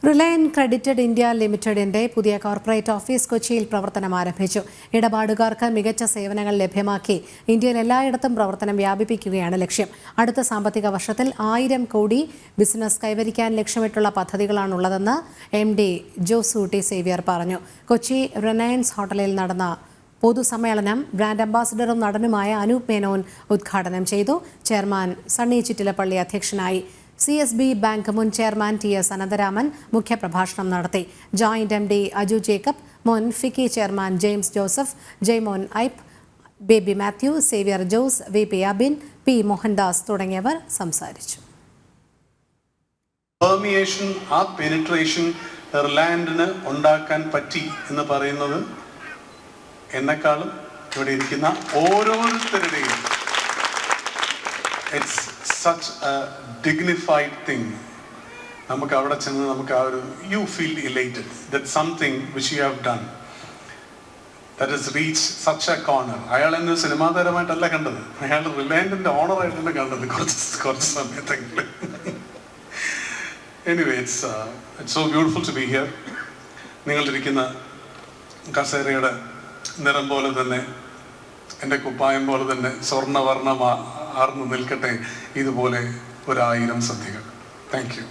Reliance credited India ലിമിറ്റഡിന്റെ പുതിയ corporate office കൊച്ചിയിൽ പ്രവർത്തനം ആരംഭിച്ചു. ഇടപാടുകാർക്ക് മികച്ച സേവനങ്ങൾ ലഭ്യമാക്കി ഇന്ത്യയിൽ എല്ലായിടത്തും പ്രവർത്തനം വ്യാപിപ്പിക്കുകയാണ് ലക്ഷ്യം. അടുത്ത സാമ്പത്തിക വർഷത്തിൽ 1000 കോടി ബിസിനസ് കൈവരിക്കാൻ ലക്ഷ്യമിട്ടുള്ള പദ്ധതികളാണുള്ളതെന്ന് MD ജോസു ടി സേവ്യർ പറഞ്ഞു. കൊച്ചി റിലയൻസ് ഹോട്ടലിൽ നടന്ന പൊതുസമ്മേളനം ബ്രാൻഡ് അംബാസിഡറും നടനുമായ അനൂപ് മേനോൻ ഉദ്ഘാടനം ചെയ്തു. ചെയർമാൻ സണ്ണി ചിറ്റിലപ്പള്ളി അധ്യക്ഷനായി. CSB ബാങ്ക് മുൻ ചെയർമാൻ TS അനന്തരാമൻ മുഖ്യപ്രഭാഷണം നടത്തി. ജോയിന്റ് MD അജു ജേക്കബ്, മുൻ FICCI chairman James Joseph, Jaimon Ipe, baby Mathew, Xavier Jose, VP Abin, P Mohandas തുടങ്ങിയവർ സംസാരിച്ചു. ആ പെനിട്രേഷൻ റിലയൻസിന് ഉണ്ടാക്കാൻ പറ്റി എന്ന് പറയുന്നത് എന്നെക്കാളും ഇവിടെ ഇരിക്കുന്ന ഓരോരുത്തരുടെയും it's such a dignified thing. നമുക്ക് അവിടെ ചെന്ന് നമുക്ക് ആ ഒരു you feel elated that something which you have done that has reached such a corner. അയാൾ എന്നെ സിനിമാ താരമായിട്ടല്ല കണ്ടത്, അയാൾ റിലയൻസിന്റെ ഓണറായിട്ടാണ് കണ്ടത് കുറച്ച് സമയത്തെങ്കിലും. Anyway, it's so beautiful to be here. നിങ്ങളിരിക്കുന്ന കസേരയുടെ നിറം പോലെ തന്നെ എൻ്റെ കുപ്പായം പോലെ തന്നെ സ്വർണ്ണവർണ്ണമാർന്നു നിൽക്കട്ടെ ഇതുപോലെ 1000 സദ്യകൾ. Thank you.